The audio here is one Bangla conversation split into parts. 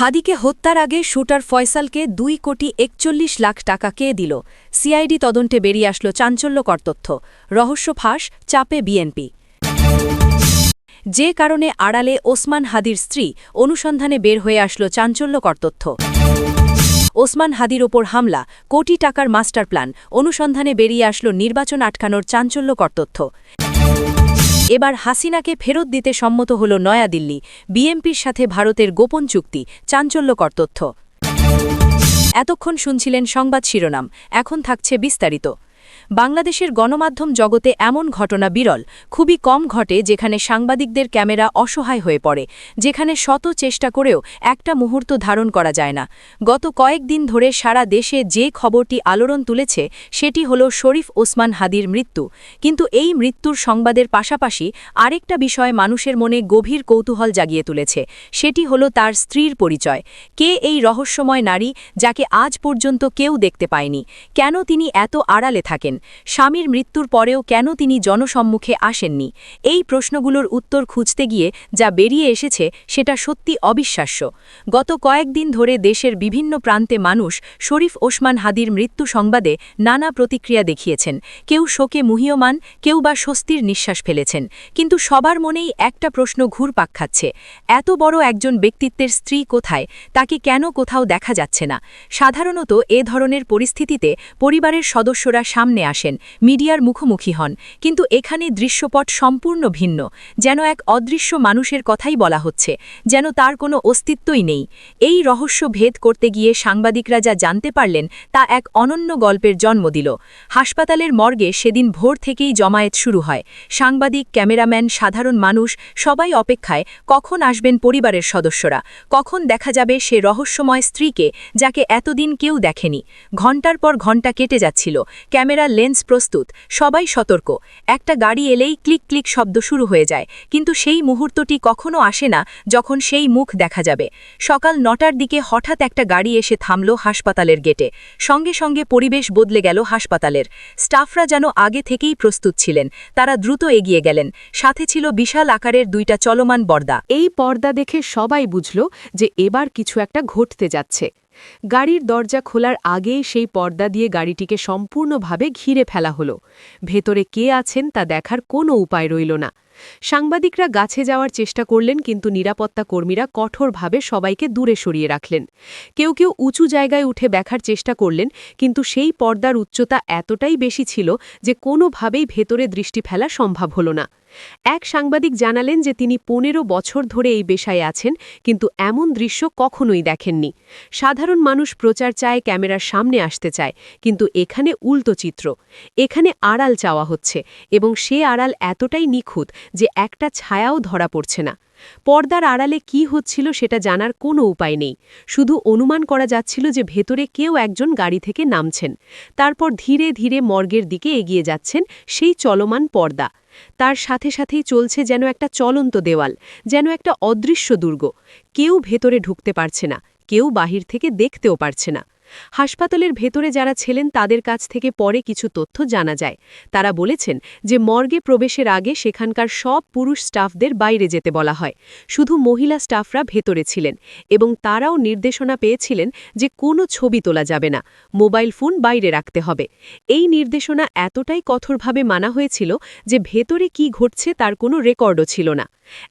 হাদিকে হত্যার আগে শুটার ফয়সালকে 2 কোটি 41 লাখ টাকা কে দিল। সিআইডি তদন্তে বেরিয়ে আসলো চাঞ্চল্যকর তথ্য। রহস্য ফাঁস, চাপে বিএনপি। যে কারণে আড়ালে ওসমান হাদির স্ত্রী, অনুসন্ধানে বের হয়ে আসলো চাঞ্চল্যকর তথ্য। ওসমান হাদির ওপর হামলা, কোটি টাকার মাস্টার প্ল্যান, অনুসন্ধানে বেরিয়ে আসলো নির্বাচন আটকানোর চাঞ্চল্যকর তথ্য। এবার হাসিনাকে ফেরত দিতে সম্মত হল নয়াদিল্লি, বিএনপির সাথে ভারতের গোপন চুক্তি, চাঞ্চল্যকর তথ্য। এতক্ষণ শুনছিলেন সংবাদ শিরোনাম, এখন থাকছে বিস্তারিত। বাংলাদেশের গণমাধ্যম জগতে এমন ঘটনা বিরল, খুবই কম ঘটে যেখানে সাংবাদিকদের ক্যামেরা অসহায় হয়ে পড়ে, যেখানে শত চেষ্টা করেও একটা মুহূর্ত ধারণ করা যায় না। গত কয়েকদিন ধরে সারা দেশে যে খবরটি আলোড়ন তুলেছে সেটি হল শরীফ ওসমান হাদির মৃত্যু। কিন্তু এই মৃত্যুর সংবাদের পাশাপাশি আরেকটা বিষয় মানুষের মনে গভীর কৌতূহল জাগিয়ে তুলেছে, সেটি হল তার স্ত্রীর পরিচয়। কে এই রহস্যময় নারী, যাকে আজ পর্যন্ত কেউ দেখতে পায়নি? কেন তিনি এত আড়ালে থাকেন? স্বামীর মৃত্যুর পরেও কেন তিনি জনসম্মুখে আসেননি? এই প্রশ্নগুলোর উত্তর খুঁজতে গিয়ে যা বেরিয়ে এসেছে সেটা সত্যি অবিশ্বাস্য। গত কয়েকদিন ধরে দেশের বিভিন্ন প্রান্তে মানুষ শরীফ ওসমান হাদির মৃত্যু সংবাদে নানা প্রতিক্রিয়া দেখিয়েছেন। কেউ শোকে মুহ্যমান, কেউ বা স্বস্তির নিঃশ্বাস ফেলেছেন। কিন্তু সবার মনেই একটা প্রশ্ন ঘুরপাক খাচ্ছে, এত বড় একজন ব্যক্তিত্বের স্ত্রী কোথায়? তাকে কেন কোথাও দেখা যাচ্ছে না? সাধারণত এ ধরনের পরিস্থিতিতে পরিবারের সদস্যরা সামনে আসেন, মিডিয়ার মুখোমুখি হন, কিন্তু এখানে দৃশ্যপট সম্পূর্ণ ভিন্ন। যেন এক অদৃশ্য মানুষের কথাই বলা হচ্ছে, যেন তার কোনো অস্তিত্বই নেই। এই রহস্য ভেদ করতে গিয়ে সাংবাদিকরা যা জানতে পারলেন তা এক অনন্য গল্পের জন্ম দিল। হাসপাতালের মর্গে সেদিন ভোর থেকেই জমায়েত শুরু হয়। সাংবাদিক, ক্যামেরাম্যান, সাধারণ মানুষ সবাই অপেক্ষায়, কখন আসবেন পরিবারের সদস্যরা, কখন দেখা যাবে সে রহস্যময় স্ত্রীকে যাকে এতদিন কেউ দেখেনি। ঘণ্টার পর ঘণ্টা কেটে যাচ্ছিল, ক্যামেরা লেন্স প্রস্তুত, সবাই সতর্ক। একটা গাড়ি এলেই ক্লিক ক্লিক শব্দ শুরু হয়ে যায়, কিন্তু সেই মুহূর্তটি কখনো আসে না যখন সেই মুখ দেখা যাবে। সকাল 9টার দিকে হঠাৎ একটা গাড়ি এসে থামল হাসপাতালের গেটে। সঙ্গে সঙ্গে পরিবেশ বদলে গেল হাসপাতালের। স্টাফরা যেন আগে থেকেই প্রস্তুত ছিলেন, তারা দ্রুত এগিয়ে গেলেন। সাথে ছিল বিশাল আকারের 2টা চলমান পর্দা। এই পর্দা দেখে সবাই বুঝল যে এবার কিছু একটা ঘটতে যাচ্ছে। গাড়ির দরজা খোলার আগেই সেই পর্দা দিয়ে গাড়িটিকে সম্পূর্ণভাবে ঘিরে ফেলা হলো। ভেতরে কে আছেন তা দেখার কোনো উপায় রইল না। সাংবাদিকরা গাছে যাওয়ার চেষ্টা করলেন, কিন্তু নিরাপত্তা কর্মীরা কঠোরভাবে সবাইকে দূরে সরিয়ে রাখলেন। কেউ কেউ উঁচু জায়গায় উঠে দেখার চেষ্টা করলেন, কিন্তু সেই পর্দার উচ্চতা এতটাই বেশি ছিল যে কোনোভাবেই ভেতরে দৃষ্টি ফেলা সম্ভব হল না। এক সাংবাদিক জানালেন যে তিনি 15 বছর ধরে এই পেশায় আছেন, কিন্তু এমন দৃশ্য কখনোই দেখেননি। সাধারণ মানুষ প্রচার চায়, ক্যামেরার সামনে আসতে চায়, কিন্তু এখানে উল্টো চিত্র। এখানে আড়াল চাওয়া হচ্ছে, এবং সে আড়াল এতটাই নিখুঁত যে একটা ছায়াও ধরা পড়ছে না। পর্দার আড়ালে কি হচ্ছিল সেটা জানার কোনো উপায় নেই। শুধু অনুমান করা যাচ্ছিল যে ভেতরে কেউ একজন গাড়ি থেকে নামছেন, তারপর ধীরে ধীরে মর্গের দিকে এগিয়ে যাচ্ছেন সেই চলমান পর্দা। তার সাথে সাথেই চলছে যেন একটা চলন্ত দেওয়াল, যেন একটা অদৃশ্য দুর্গ। কেউ ভেতরে ঢুকতে পারছে না, কেউ বাহির থেকে দেখতেও পারছে না। হাসপাতালের ভেতরে যারা ছিলেন তাদের কাছ থেকে পরে কিছু তথ্য জানা যায়। তারা বলেছেন যে মর্গে প্রবেশের আগে সেখানকার সব পুরুষ স্টাফদের বাইরে যেতে বলা হয়, শুধু মহিলা স্টাফরা ভেতরে ছিলেন, এবং তারাও নির্দেশনা পেয়েছিলেন যে কোনো ছবি তোলা যাবে না, মোবাইল ফোন বাইরে রাখতে হবে। এই নির্দেশনা এতটাই কঠোরভাবে মানা হয়েছিল যে ভেতরে কি ঘটছে তার কোনো রেকর্ডও ছিল না।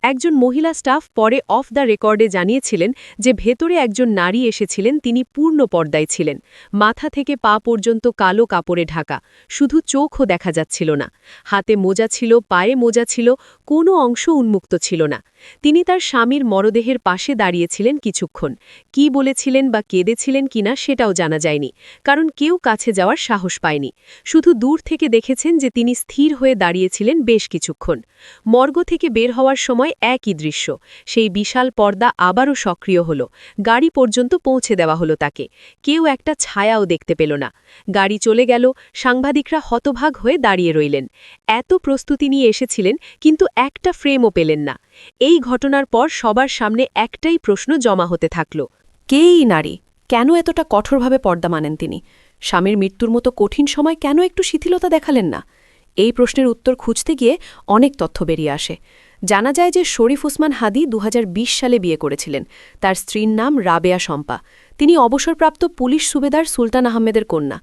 একজন মহিলা স্টাফ পরে অফ দ্য রেকর্ডে জানিয়েছিলেন যে ভেতরে একজন নারী এসেছিলেন, তিনি পূর্ণ পর্দায় ছিলেন, মাথা থেকে পা পর্যন্ত কালো কাপড়ে ঢাকা, শুধু চোখও দেখা যাচ্ছিল না। হাতে মোজা ছিল, পায়ে মোজা ছিল, কোনো অংশ উন্মুক্ত ছিল না। তিনি তার স্বামীর মরদেহের পাশে দাঁড়িয়েছিলেন কিছুক্ষণ। কি বলেছিলেন বা কেঁদেছিলেন কিনা সেটাও জানা যায়নি, কারণ কেউ কাছে যাওয়ার সাহস পায়নি। শুধু দূর থেকে দেখেছেন যে তিনি স্থির হয়ে দাঁড়িয়েছিলেন বেশ কিছুক্ষণ। মর্গ থেকে বের হওয়ার সময় একই দৃশ্য, সেই বিশাল পর্দা আবারও সক্রিয় হল। গাড়ি পর্যন্ত পৌঁছে দেওয়া হলো তাকে। কেউ একটা ছায়াও দেখতে পেল না। গাড়ি চলে গেল, সাংবাদিকরা হতভাগ হয়ে দাঁড়িয়ে রইলেন। এত প্রস্তুতি নিয়ে এসেছিলেন, কিন্তু একটা ফ্রেমও পেলেন না। এই ঘটনার পর সবার সামনে একটাই প্রশ্ন জমা হতে থাকল, কে এই নারী? কেন এতটা কঠোরভাবে পর্দা মানেন তিনি? স্বামীর মৃত্যুর মতো কঠিন সময় কেন একটু শিথিলতা দেখালেন না? এই প্রশ্নের উত্তর খুঁজতে গিয়ে অনেক তথ্য বেরিয়ে আসে। জানা যায় যে শরীফ ওসমান হাদি ২০২০ সালে বিয়ে করেছিলেন। তার স্ত্রীর নাম রাবেয়া শম্পা। তিনি অবসরপ্রাপ্ত পুলিশ সুবেদার সুলতান আহমেদের কন্যা।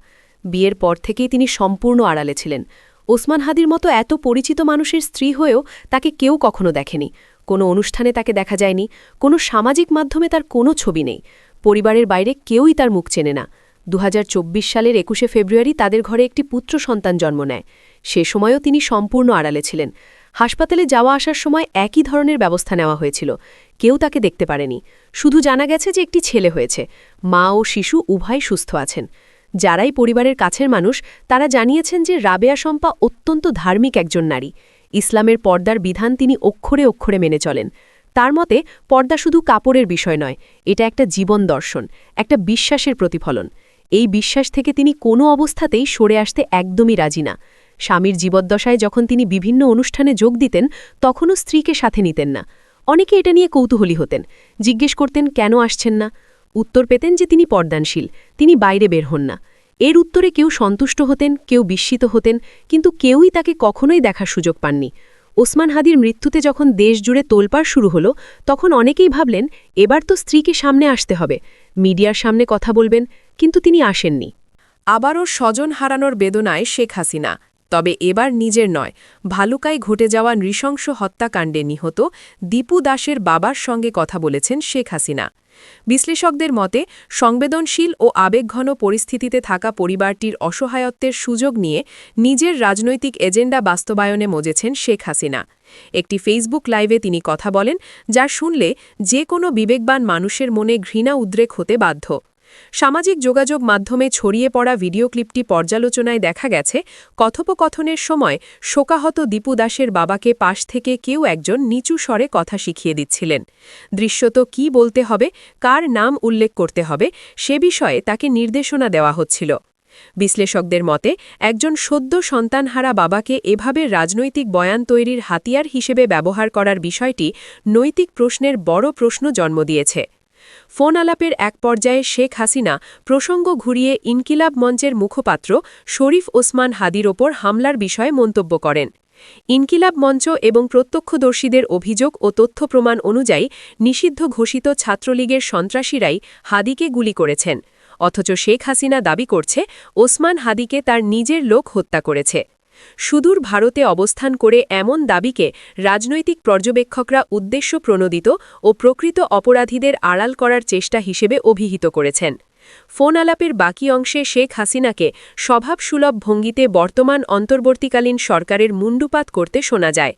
বিয়ের পর থেকেই তিনি সম্পূর্ণ আড়ালে ছিলেন। ওসমান হাদির মতো এত পরিচিত মানুষের স্ত্রী হয়েও তাকে কেউ কখনো দেখেনি। কোনো অনুষ্ঠানে তাকে দেখা যায়নি, কোনো সামাজিক মাধ্যমে তার কোনো ছবি নেই। পরিবারের বাইরে কেউই তার মুখ চেনে না। ২০২৪ সালের ২১শে ফেব্রুয়ারি তাদের ঘরে একটি পুত্র সন্তান জন্ম নেয়। সে সময়ও তিনি সম্পূর্ণ আড়ালে ছিলেন। হাসপাতালে যাওয়া আসার সময় একই ধরনের ব্যবস্থা নেওয়া হয়েছিল। কেউ তাকে দেখতে পারেনি। শুধু জানা গেছে যে একটি ছেলে হয়েছে। মা ও শিশু উভয় সুস্থ আছেন। যারাই পরিবারের কাছের মানুষ তারা জানিয়েছেন যে রাবেয়া শম্পা অত্যন্ত ধার্মিক একজন নারী। ইসলামের পর্দার বিধান তিনি অক্ষরে অক্ষরে মেনে চলেন। তার মতে পর্দা শুধু কাপড়ের বিষয় নয়, এটা একটা জীবন দর্শন, একটা বিশ্বাসের প্রতিফলন। এই বিশ্বাস থেকে তিনি কোনো অবস্থাতেই সরে আসতে একদমই রাজি না। স্বামীর জীবদ্দশায় যখন তিনি বিভিন্ন অনুষ্ঠানে যোগ দিতেন তখনও স্ত্রীকে সাথে নিতেন না। অনেকে এটা নিয়ে কৌতূহলী হতেন, জিজ্ঞেস করতেন কেন আসছেন না। উত্তর পেতেন যে তিনি পর্দানশীল, তিনি বাইরে বের হন না। এর উত্তরে কেউ সন্তুষ্ট হতেন, কেউ বিস্মিত হতেন, কিন্তু কেউই তাকে কখনোই দেখার সুযোগ পাননি। ওসমান হাদির মৃত্যুতে যখন দেশ জুড়ে তোলপাড় শুরু হলো তখন অনেকেই ভাবলেন এবার তো স্ত্রীকে সামনে আসতে হবে, মিডিয়ার সামনে কথা বলবেন, কিন্তু তিনি আসেননি। আবারও স্বজন হারানোর বেদনায় শেখ হাসিনা, তবে এবার নিজের নয়, ভালুকায় ঘটে যাওয়া নৃশংস হত্যাকাণ্ডে নিহত দীপু দাসের বাবার সঙ্গে কথা বলেছেন শেখ হাসিনা। বিশ্লেষকদের মতে সংবেদনশীল ও আবেগঘন পরিস্থিতিতে থাকা পরিবারটির অসহায়ত্বের সুযোগ নিয়ে নিজের রাজনৈতিক এজেন্ডা বাস্তবায়নে মজেছেন শেখ হাসিনা। একটি ফেসবুক লাইভে তিনি কথা বলেন, যা শুনলে যে কোনো বিবেকবান মানুষের মনে ঘৃণা উদ্রেক হতে বাধ্য। সামাজিক যোগাযোগ মাধ্যমে ছড়িয়ে পড়া ভিডিও ক্লিপটি পর্যালোচনায় দেখা গেছে, কথোপকথনের সময় শোকাহত দীপু দাসের বাবাকে পাশ থেকে কেউ একজন নিচু স্বরে কথা শিখিয়ে দিচ্ছিলেন। দৃশ্যত কী বলতে হবে, কার নাম উল্লেখ করতে হবে, সে বিষয়ে তাকে নির্দেশনা দেওয়া হচ্ছিল। বিশ্লেষকদের মতে একজন সদ্য সন্তানহারা বাবাকে এভাবে রাজনৈতিক বয়ান তৈরির হাতিয়ার হিসেবে ব্যবহার করার বিষয়টি নৈতিক প্রশ্নের বড় প্রশ্ন জন্ম দিয়েছে। ফোন আলাপের এক পর্যায়ে শেখ হাসিনা প্রসঙ্গ ঘুরিয়ে ইনকিলাব মঞ্চের মুখপাত্র শরীফ ওসমান হাদির ওপর হামলার বিষয়ে মন্তব্য করেন। ইনকিলাব মঞ্চ এবং প্রত্যক্ষদর্শীদের অভিযোগ ও তথ্য প্রমাণ অনুযায়ী নিষিদ্ধ ঘোষিত ছাত্রলীগের সন্ত্রাসীরাই হাদিকে গুলি করেছেন, অথচ শেখ হাসিনা দাবি করছে ওসমান হাদিকে তার নিজের লোক হত্যা করেছে। সুদূর ভারতে অবস্থান করে এমন দাবিকে রাজনৈতিক পর্যবেক্ষকরা উদ্দেশ্যপ্রণোদিত ও প্রকৃত অপরাধীদের আড়াল করার চেষ্টা হিসেবে অভিহিত করেছেন। ফোন আলাপের বাকি অংশে শেখ হাসিনাকে স্বভাবসুলভ ভঙ্গিতে বর্তমান অন্তর্বর্তীকালীন সরকারের মুণ্ডুপাত করতে শোনা যায়।